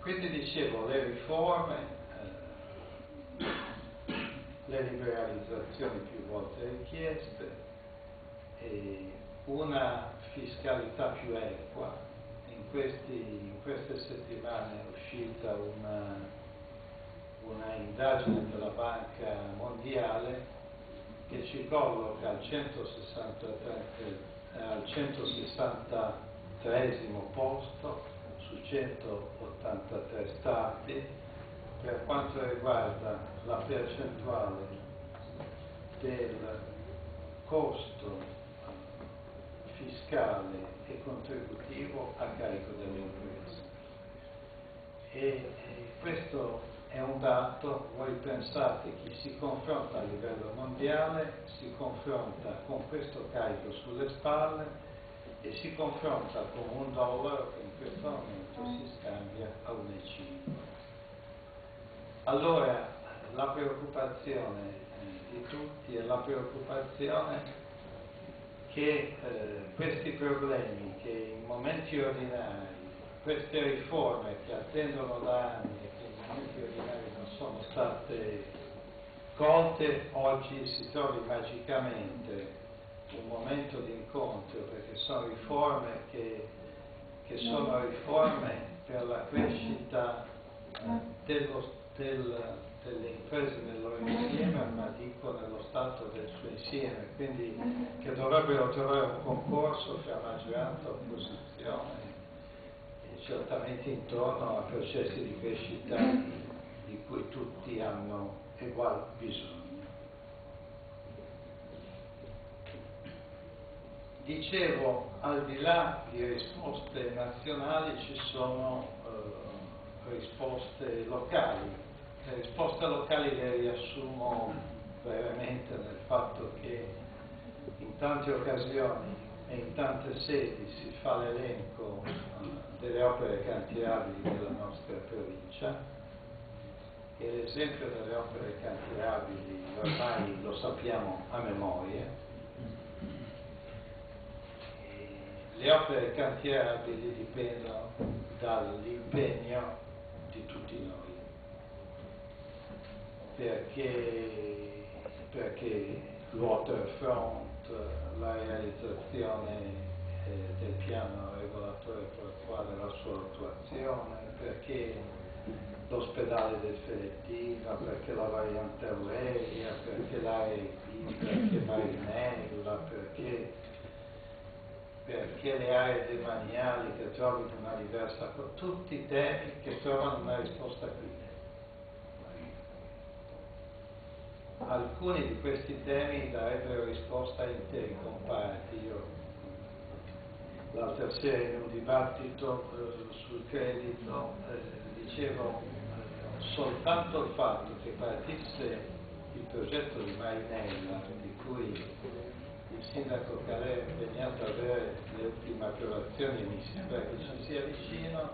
Quindi dicevo, le riforme, le liberalizzazioni più volte richieste, e una fiscalità più equa. In queste settimane è uscita una indagine della Banca Mondiale che ci colloca al 163esimo posto su 183 stati per quanto riguarda la percentuale del costo fiscale e contributivo a carico delle imprese. E questo è un dato, voi pensate, chi si confronta a livello mondiale si confronta con questo carico sulle spalle e si confronta con un dollaro che in questo momento si scambia a 1,5. Allora la preoccupazione di tutti è la preoccupazione che questi problemi che in momenti ordinari, queste riforme che attendono da anni e che in momenti ordinari non sono state colte, oggi si trovi magicamente un momento di incontro, perché sono riforme che sono riforme per la crescita delle imprese nel loro insieme, ma dico nello Stato del suo insieme, quindi che dovrebbero trovare un concorso fra maggioranza e opposizione, e certamente intorno a processi di crescita di cui tutti hanno ugual bisogno. Dicevo, al di là di risposte nazionali ci sono risposte locali. Le risposte locali le riassumo brevemente nel fatto che in tante occasioni e in tante sedi si fa l'elenco delle opere cantierabili della nostra provincia, e l'esempio delle opere cantierabili ormai lo sappiamo a memoria. Le opere cantierabili dipendono dall'impegno di tutti noi, perché il waterfront, la realizzazione del piano regolatore portuale, la sua attuazione, perché l'ospedale del Feretino, perché la variante Aurelia, perché l'ARP, perché Marinella, perché le aree demaniali che trovino una diversa, tutti temi che trovano una risposta qui. Alcuni di questi temi darebbero risposta a interi comparti. Io l'altra sera in un dibattito sul credito dicevo soltanto il fatto che partisse il progetto di Marinella, di cui il sindaco Calè è impegnato ad avere le ultime approvazioni e mi sembra che ci sia vicino,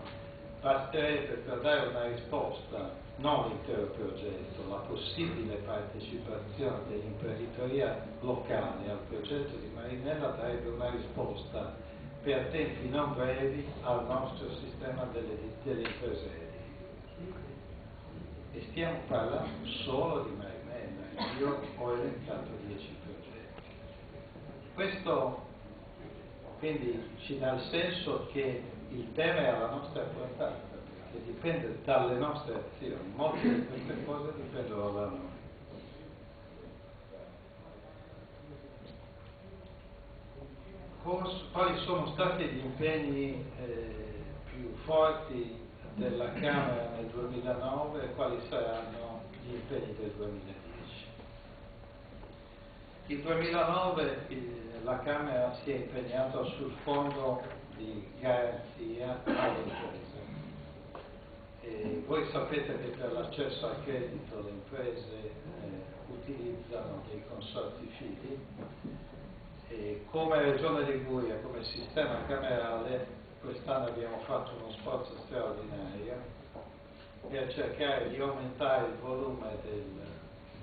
basterebbe per dare una risposta, non l'intero progetto, la possibile partecipazione dell'imprenditoria locale al progetto di Marinella darebbe una risposta per tempi non brevi al nostro sistema delle imprese edili. E stiamo parlando solo di Marinella, io ho elencato 10 progetti. Questo quindi ci dà il senso che il tema è alla nostra portata, perché dipende dalle nostre azioni, molte di queste cose dipendono da noi. Quali sono stati gli impegni più forti della Camera nel 2009 e quali saranno gli impegni del 2010? Il 2009 la Camera si è impegnata sul fondo di garanzia alle imprese. E voi sapete che per l'accesso al credito le imprese utilizzano dei consorzi fidi, e come Regione Liguria, come sistema camerale, quest'anno abbiamo fatto uno sforzo straordinario per cercare di aumentare il volume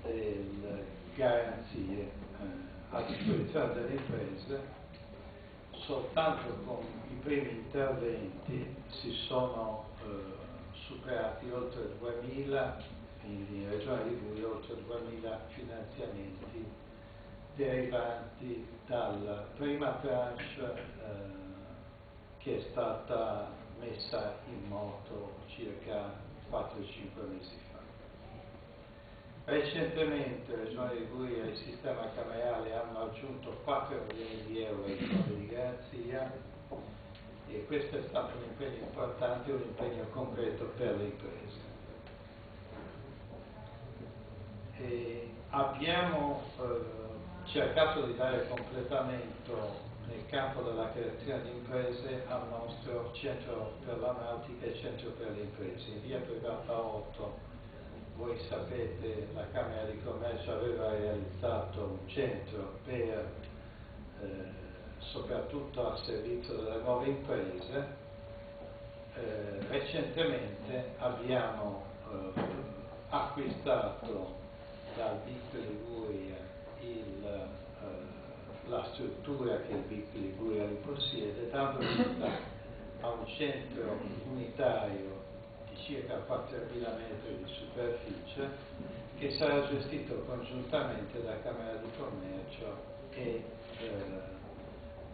delle garanzie a disposizione delle imprese. Soltanto con i primi interventi si sono superati oltre 2000, in Regione Liguria oltre 2000 finanziamenti derivanti dalla prima tranche che è stata messa in moto circa 4-5 mesi fa. Recentemente la Regione Liguria e il sistema camerale hanno aggiunto 4 milioni di euro ai fondi di garanzia, e questo è stato un impegno importante, un impegno concreto per le imprese. E abbiamo cercato di dare completamento nel campo della creazione di imprese al nostro centro per la nautica e centro per le imprese. In via privata 8, voi sapete, la Camera di Commercio aveva realizzato un centro per soprattutto a servizio delle nuove imprese. Recentemente abbiamo acquistato dal BIP Liguria la struttura che il BIP Liguria possiede, dando vita a un centro unitario di circa 4.000 metri di superficie che sarà gestito congiuntamente da Camera di Commercio e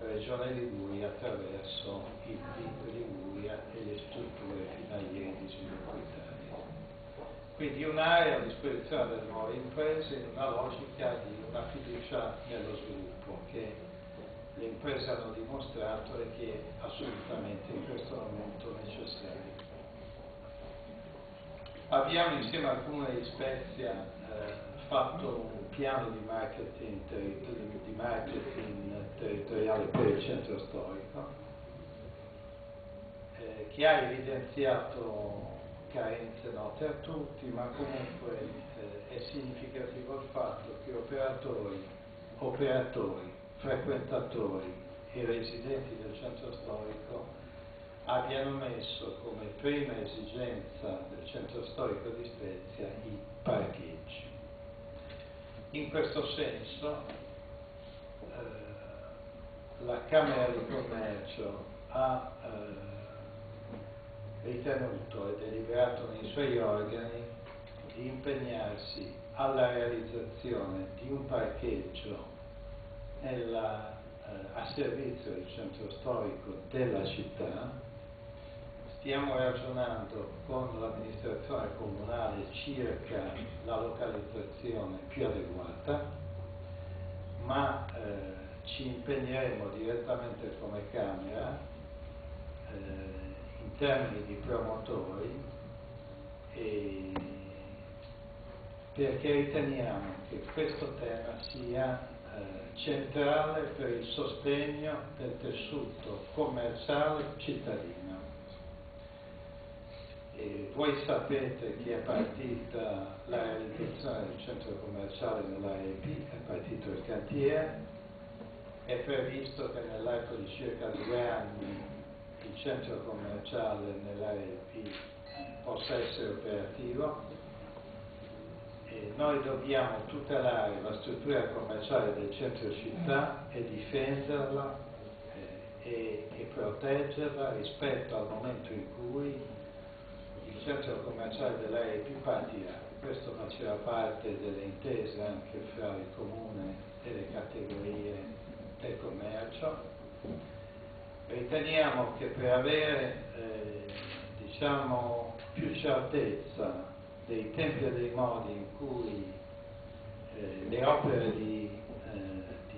Regione Liguria attraverso il BIP Liguria e le strutture filiali di sviluppo Italia. Quindi un'area a disposizione delle nuove imprese in una logica di una fiducia nello sviluppo che le imprese hanno dimostrato e che è assolutamente in questo momento necessario. Abbiamo insieme al Comune di Spezia fatto un piano di marketing territoriale per il centro storico che ha evidenziato carenze note a tutti, ma comunque è significativo il fatto che operatori, frequentatori e residenti del centro storico abbiano messo come prima esigenza del centro storico di Spezia i parcheggi. In questo senso la Camera di Commercio ha ritenuto e deliberato nei suoi organi di impegnarsi alla realizzazione di un parcheggio a servizio del centro storico della città. Stiamo ragionando con l'amministrazione comunale circa la localizzazione più adeguata, ma ci impegneremo direttamente come Camera in termini di promotori, perché riteniamo che questo tema sia centrale per il sostegno del tessuto commerciale cittadino. Voi sapete che è partita la realizzazione del centro commerciale dell'AEP, è partito il cantiere, è previsto che nell'arco di circa 2 anni il centro commerciale nell'AEP possa essere operativo, e noi dobbiamo tutelare la struttura commerciale del centro città e difenderla e proteggerla rispetto al momento in cui il centro commerciale dell'AEP partirà. Questo faceva parte delle intese anche fra il Comune e le categorie del commercio. Riteniamo che per avere più certezza dei tempi e dei modi in cui le opere di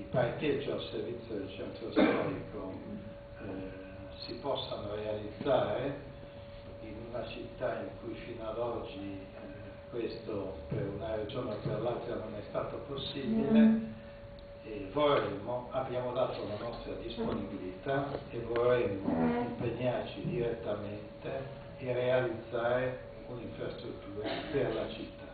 parcheggio al servizio del centro storico si possano realizzare in una città in cui fino ad oggi questo per una regione o per l'altra non è stato possibile, abbiamo dato la nostra disponibilità e vorremmo impegnarci direttamente e realizzare un'infrastruttura per la città.